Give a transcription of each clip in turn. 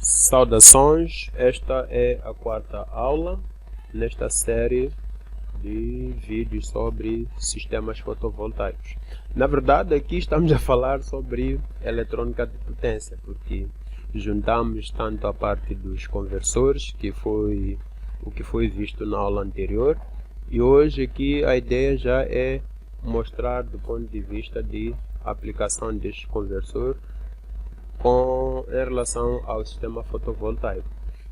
Saudações, esta é a quarta aula nesta série de vídeos sobre sistemas fotovoltaicos. Na verdade, aqui estamos a falar sobre eletrônica de potência, porque juntamos tanto a parte dos conversores, que foi o que foi visto na aula anterior, e hoje aqui a ideia já é mostrar do ponto de vista de aplicação deste conversor em relação ao sistema fotovoltaico.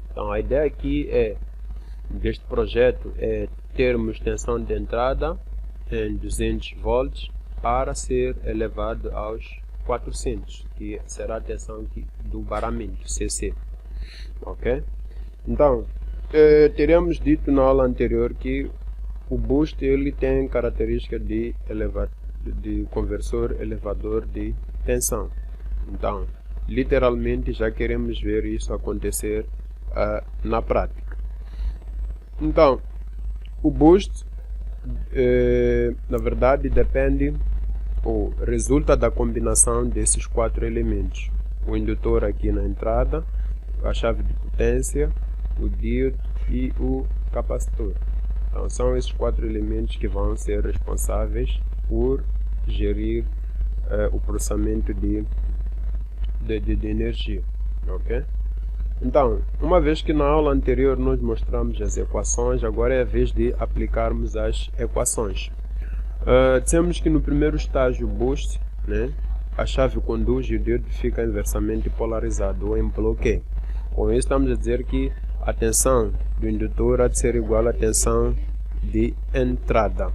Então a ideia aqui deste projeto é termos tensão de entrada em 200 volts para ser elevado aos 400, que será a tensão do baramento, CC. Ok? Então, teremos dito na aula anterior que o boost ele tem característica de conversor elevador de tensão. Então, literalmente já queremos ver isso acontecer na prática. Então, o boost na verdade depende ou resulta da combinação desses quatro elementos: o indutor aqui na entrada, a chave de potência, o díode e o capacitor. Então, são esses quatro elementos que vão ser responsáveis por gerir o processamento de energia. Ok? Então, uma vez que na aula anterior nós mostramos as equações, agora é a vez de aplicarmos as equações. Dissemos que no primeiro estágio boost, a chave conduz e o díode fica inversamente polarizado ou em bloqueio. Com isso estamos a dizer que a tensão do indutor há de ser igual à tensão de entrada.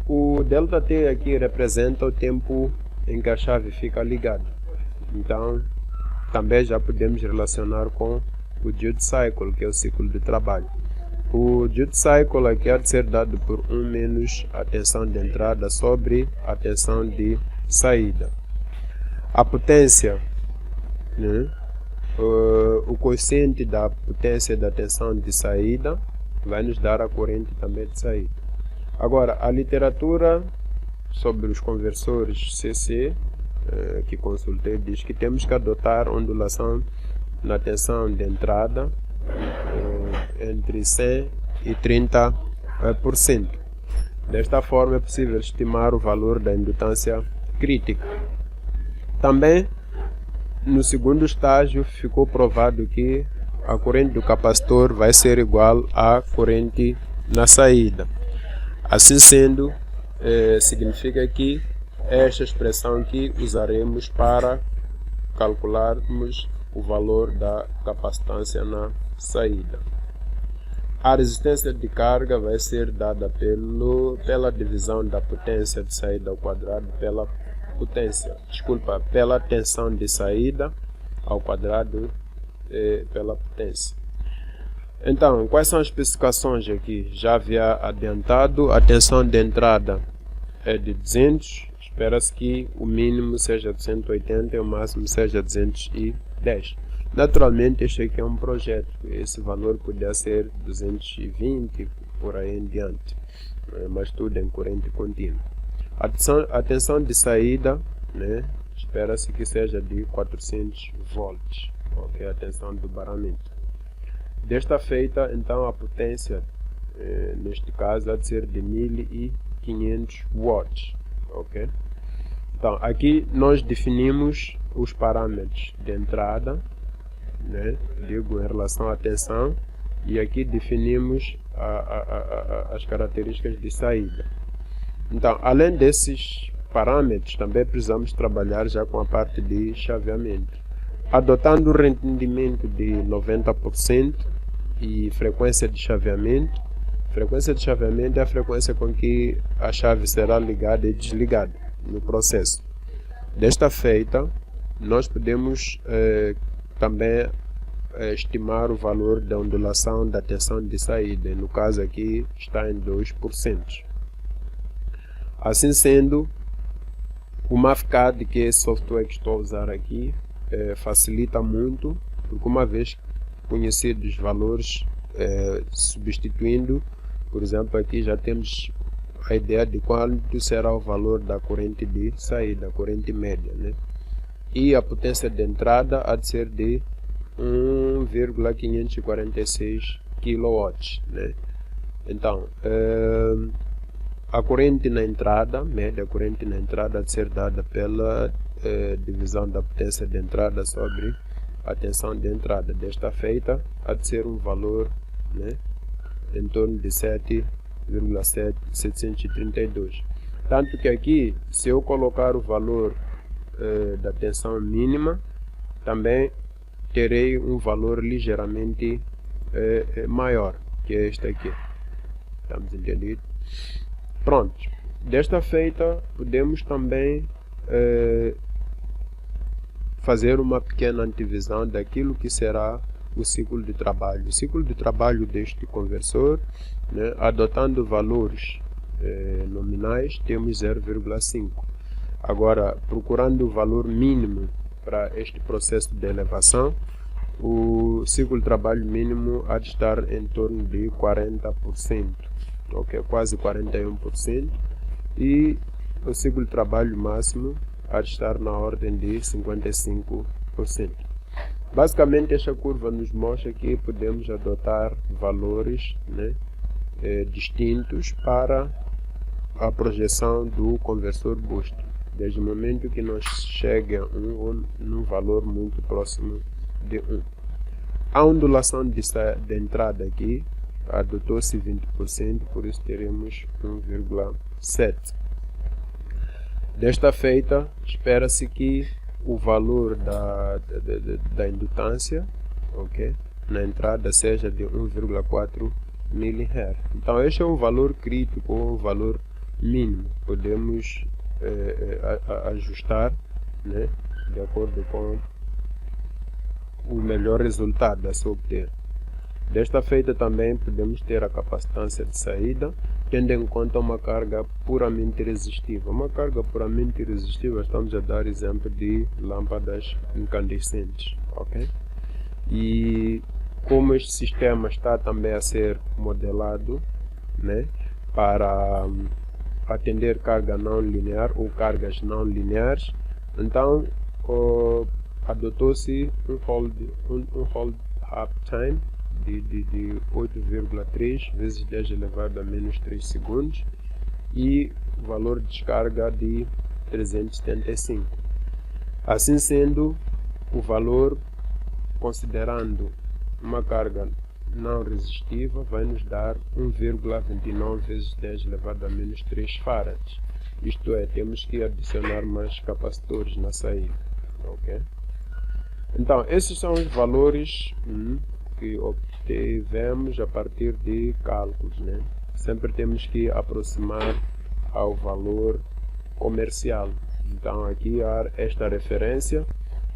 O ΔT aqui representa o tempo em que a chave fica ligada. Então, também já podemos relacionar com o duty cycle, que é o ciclo de trabalho. O duty cycle aqui há de ser dado por 1 menos a tensão de entrada sobre a tensão de saída. A potência, o coeficiente da potência da tensão de saída vai nos dar a corrente também de saída. Agora, a literatura sobre os conversores CC que consultei diz que temos que adotar ondulação na tensão de entrada entre 100 e 30%. Desta forma é possível estimar o valor da indutância crítica. Também no segundo estágio ficou provado que a corrente do capacitor vai ser igual à corrente na saída. Assim sendo, significa que esta expressão que usaremos para calcularmos o valor da capacitância na saída. A resistência de carga vai ser dada pela divisão da potência de saída ao quadrado pela tensão de saída ao quadrado pela potência. Então, quais são as especificações aqui? Já havia adiantado, a tensão de entrada é de 200, espera-se que o mínimo seja de 180 e o máximo seja 210. Naturalmente, este aqui é um projeto, esse valor poderia ser 220, por aí em diante, mas tudo em corrente contínua. A tensão de saída, espera-se que seja de 400 volts, ok? A tensão do baramento. Desta feita, então, a potência, neste caso, há de ser de 1500 watts, ok? Então, aqui nós definimos os parâmetros de entrada, digo em relação à tensão, e aqui definimos as características de saída. Então, além desses parâmetros, também precisamos trabalhar já com a parte de chaveamento. Adotando o rendimento de 90% e frequência de chaveamento. Frequência de chaveamento é a frequência com que a chave será ligada e desligada no processo. Desta feita, nós podemos também estimar o valor da ondulação da tensão de saída. No caso aqui está em 2%. Assim sendo, o MAFCAD, que é esse software que estou a usar aqui, facilita muito, porque uma vez conhecidos os valores, substituindo, por exemplo, aqui já temos a ideia de quanto será o valor da corrente de saída, a corrente média, E a potência de entrada há de ser de 1,546 kW, né? Então, a corrente na entrada, média corrente na entrada, de ser dada pela divisão da potência de entrada sobre a tensão de entrada. Desta feita, há de ser um valor, né, em torno de 7,732. Tanto que aqui, se eu colocar o valor da tensão mínima, também terei um valor ligeiramente maior que este aqui. Estamos entendidos? Pronto. Desta feita, podemos também fazer uma pequena antevisão daquilo que será o ciclo de trabalho. O ciclo de trabalho deste conversor, né, adotando valores nominais, temos 0,5. Agora, procurando o valor mínimo para este processo de elevação, o ciclo de trabalho mínimo há de estar em torno de 40%, ok? Quase 41%, e o ciclo de trabalho máximo há de estar na ordem de 55%. Basicamente, esta curva nos mostra que podemos adotar valores, né, distintos para a projeção do conversor boost, desde o momento que nós chegue a num valor muito próximo de 1. A ondulação de entrada aqui adotou-se 20%, por isso teremos 1,7. Desta feita, espera-se que o valor da indutância, ok, na entrada seja de 1,4 mHz. Então, este é um valor crítico, ou um valor mínimo. Podemos ajustar, né, de acordo com o melhor resultado a se obter. Desta feita também podemos ter a capacitância de saída, tendo em conta uma carga puramente resistiva. Uma carga puramente resistiva, estamos a dar exemplo de lâmpadas incandescentes, ok? E como este sistema está também a ser modelado, né, para atender carga não linear ou cargas não lineares, então adotou-se um hold up time de 8,3 vezes 10 elevado a menos 3 segundos e valor de descarga de 375. Assim sendo, o valor, considerando uma carga não resistiva, vai nos dar 1,29 vezes 10 elevado a menos 3 farads. Isto é, temos que adicionar mais capacitores na saída, ok? Então, esses são os valores que obtivemos a partir de cálculos, né? Sempre temos que aproximar ao valor comercial. Então, aqui há esta referência.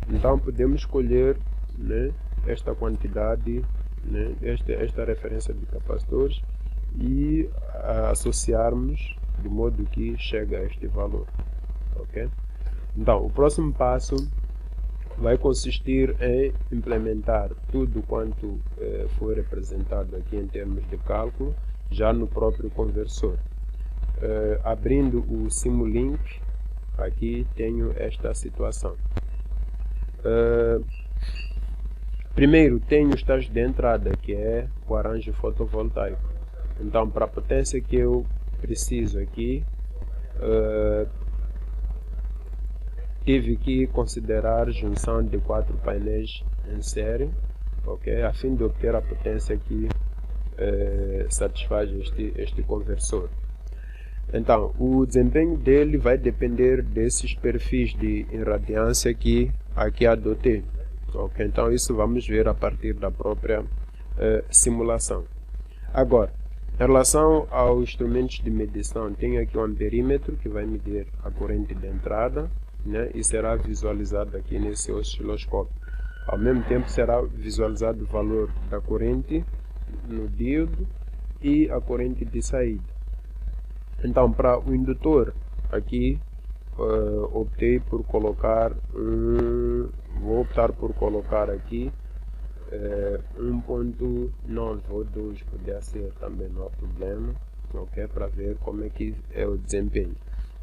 Então, podemos escolher, né, esta quantidade, né, esta referência de capacitores e associarmos de modo que chegue a este valor, ok? Então, o próximo passo vai consistir em implementar tudo quanto foi representado aqui em termos de cálculo, já no próprio conversor. Abrindo o Simulink, aqui tenho esta situação. Primeiro, tenho o estágio de entrada, que é o arranjo fotovoltaico. Então, para a potência que eu preciso aqui, tive que considerar junção de 4 painéis em série, ok, a fim de obter a potência que satisfaz este conversor. Então, o desempenho dele vai depender desses perfis de irradiância que aqui adotei. Okay? Então, isso vamos ver a partir da própria simulação. Agora, em relação aos instrumentos de medição, tenho aqui um amperímetro que vai medir a corrente de entrada, né, e será visualizado aqui nesse osciloscópio. Ao mesmo tempo, será visualizado o valor da corrente no díodo e a corrente de saída. Então, para o indutor, aqui optei por colocar vou optar por colocar aqui 1.9 ou 2, poderia ser também, não há problema, ok, para ver como é que é o desempenho.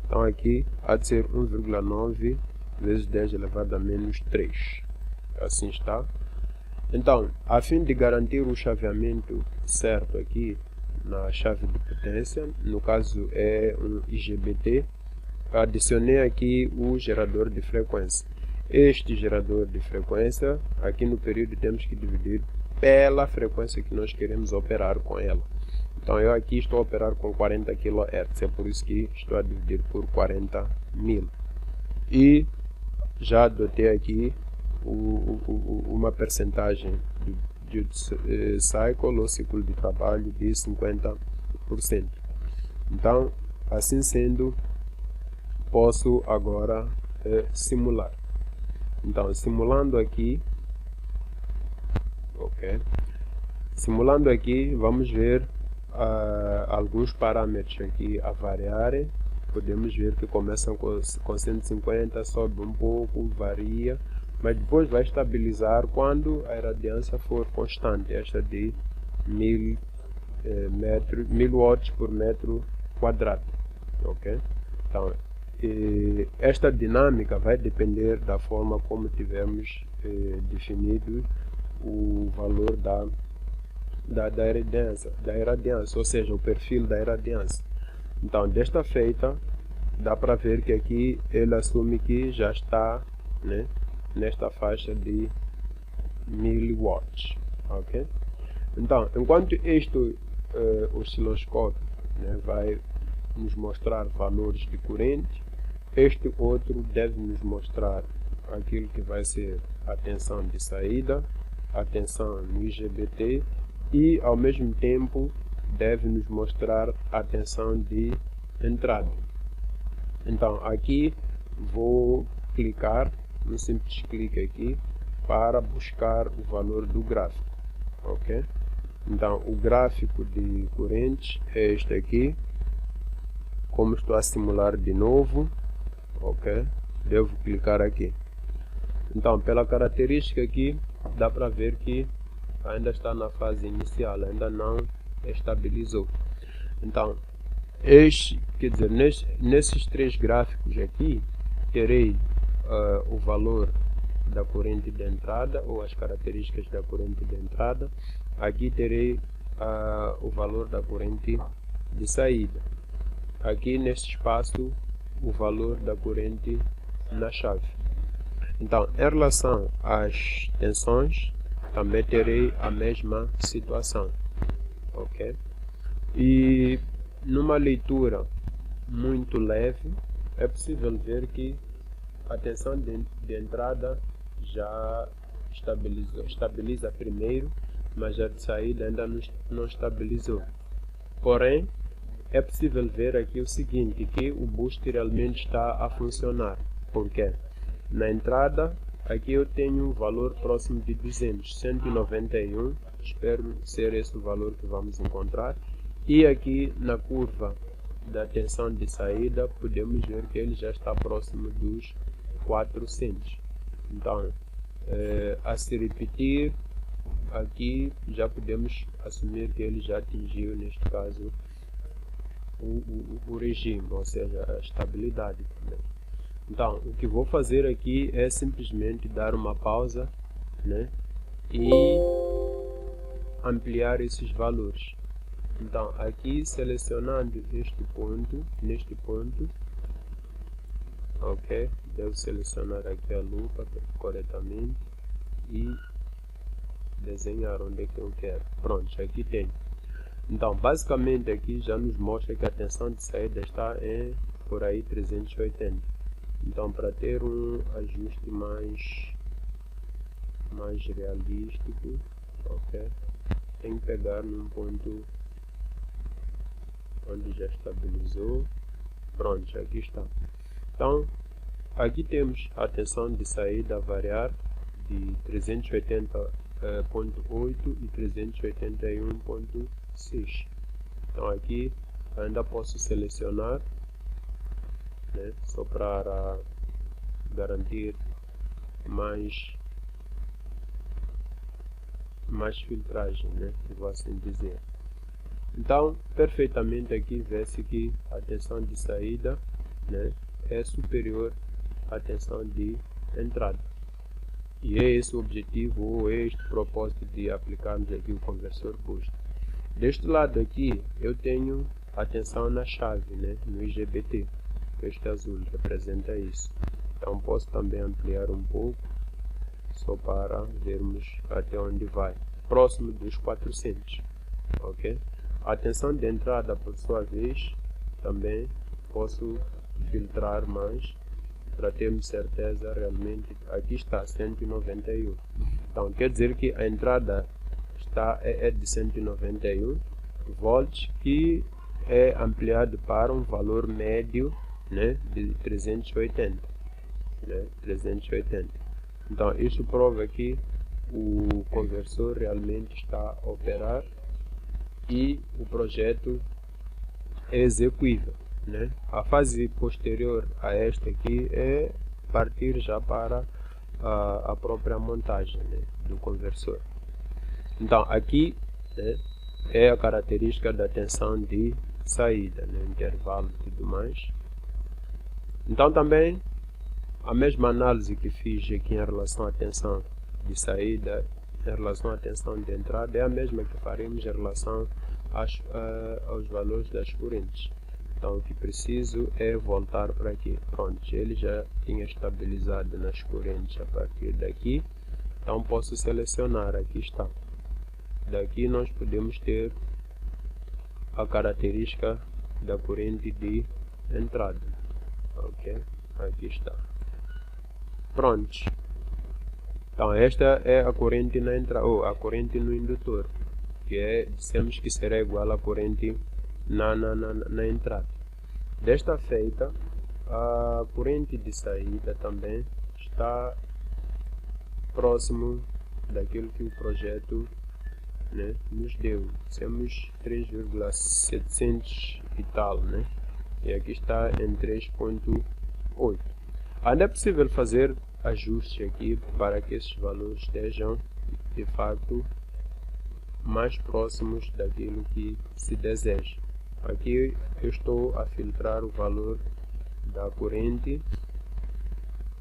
Então aqui há de ser 1,9 vezes 10 elevado a menos 3, assim está. Então, a fim de garantir o chaveamento certo aqui na chave de potência, no caso é um IGBT, adicionei aqui o gerador de frequência. Este gerador de frequência, aqui no período temos que dividir pela frequência que nós queremos operar com ela. Então eu aqui estou a operar com 40 kHz, é por isso que estou a dividir por 40.000. E já adotei aqui uma percentagem de cycle ou ciclo de trabalho de 50%. Então, assim sendo, posso agora simular. Então, simulando aqui, ok. Simulando aqui, vamos ver alguns parâmetros aqui a variarem. Podemos ver que começam com 150, sobe um pouco, varia, mas depois vai estabilizar quando a irradiância for constante, esta de 1000 watts por metro quadrado, ok? Então, esta dinâmica vai depender da forma como tivermos definido o valor da irradiância, ou seja, o perfil da irradiância. Então, desta feita, dá para ver que aqui ele assume que já está, né, nesta faixa de 1000 watts, ok? Então, enquanto este osciloscópio, né, vai nos mostrar valores de corrente, este outro deve nos mostrar aquilo que vai ser a tensão de saída, a tensão no IGBT e ao mesmo tempo deve nos mostrar a tensão de entrada. Então aqui vou clicar, um simples clique aqui para buscar o valor do gráfico, ok? Então o gráfico de corrente é este aqui. Como estou a simular de novo, ok? Devo clicar aqui. Então, pela característica aqui, dá para ver que ainda está na fase inicial, ainda não estabilizou. Então, quer dizer, nesses três gráficos aqui, terei o valor da corrente de entrada ou as características da corrente de entrada. Aqui terei o valor da corrente de saída. Aqui neste espaço, o valor da corrente na chave. Então, em relação às tensões, também terei a mesma situação, ok? E numa leitura muito leve, é possível ver que a tensão de entrada já estabiliza primeiro, mas a de saída ainda não estabilizou. Porém, é possível ver aqui o seguinte, que o boost realmente está a funcionar. Por quê? Na entrada, aqui eu tenho um valor próximo de 200, 191, espero ser esse o valor que vamos encontrar. E aqui na curva da tensão de saída, podemos ver que ele já está próximo dos 400. Então, a se repetir, aqui já podemos assumir que ele já atingiu, neste caso, o regime, ou seja, a estabilidade também. Então, o que vou fazer aqui é simplesmente dar uma pausa, né, e ampliar esses valores. Então, aqui selecionando neste ponto, ok, devo selecionar aqui a lupa corretamente e desenhar onde é que eu quero. Pronto, aqui tem. Então, basicamente aqui já nos mostra que a tensão de saída está em por aí 380. Então, para ter um ajuste mais realístico, ok, tem que pegar num ponto onde já estabilizou. Pronto, aqui está. Então, aqui temos a tensão de saída a variar de 380.8 e 381.6. Então aqui ainda posso selecionar, né, só para garantir mais filtragem, né, vou assim dizer. Então, perfeitamente aqui vê-se que a tensão de saída, né, é superior à tensão de entrada. E é esse o objetivo, ou é este o propósito de aplicarmos aqui o conversor boost. Deste lado aqui, eu tenho a tensão na chave, né, no IGBT. Este azul representa isso. Então posso também ampliar um pouco, só para vermos até onde vai. Próximo dos 400. Ok? A tensão de entrada, por sua vez, também posso filtrar mais para termos certeza realmente. Aqui está 191. Então quer dizer que a entrada é de 191 volts, que é ampliado para um valor médio, né, de 380, né, 380. Então isso prova que o conversor realmente está a operar e o projeto é execuível, né? A fase posterior a esta aqui é partir já para a própria montagem, né, do conversor. Então aqui, né, é a característica da tensão de saída, né, intervalo e tudo mais. Então também a mesma análise que fiz aqui em relação à tensão de saída, em relação à tensão de entrada, é a mesma que faremos em relação aos valores das correntes. Então o que preciso é voltar para aqui. Pronto, ele já tinha estabilizado nas correntes a partir daqui. Então posso selecionar, aqui está. Daqui nós podemos ter a característica da corrente de entrada. Ok, aqui está. Pronto. Então esta é a corrente na entrada, ou a corrente no indutor, que dissemos que será igual à corrente na entrada. Desta feita, a corrente de saída também está próximo daquilo que o projeto, né, nos deu. Temos 3,700 e tal, né? E aqui está em 3,8. Ainda é possível fazer ajustes aqui para que esses valores estejam de facto mais próximos daquilo que se deseja. Aqui eu estou a filtrar o valor da corrente,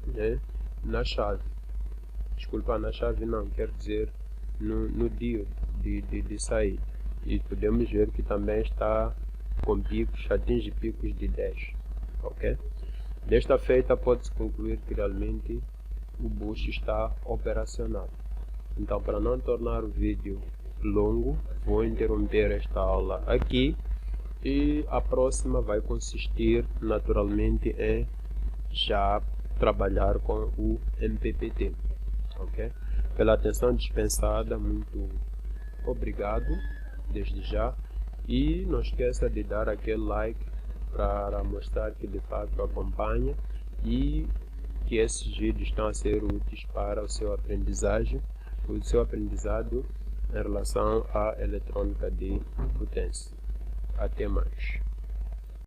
né, na chave. Desculpa, na chave não, quero dizer no diode de saída. E podemos ver que também está com picos, atinge picos de 10. Ok? Desta feita pode-se concluir que realmente o boost está operacional. Então, para não tornar o vídeo longo, vou interromper esta aula aqui, e a próxima vai consistir naturalmente em já trabalhar com o MPPT. Ok? Pela atenção dispensada, muito obrigado desde já, e não esqueça de dar aquele like para mostrar que de fato acompanha e que esses vídeos estão a ser úteis para o seu aprendizado em relação à eletrônica de potência. Até mais.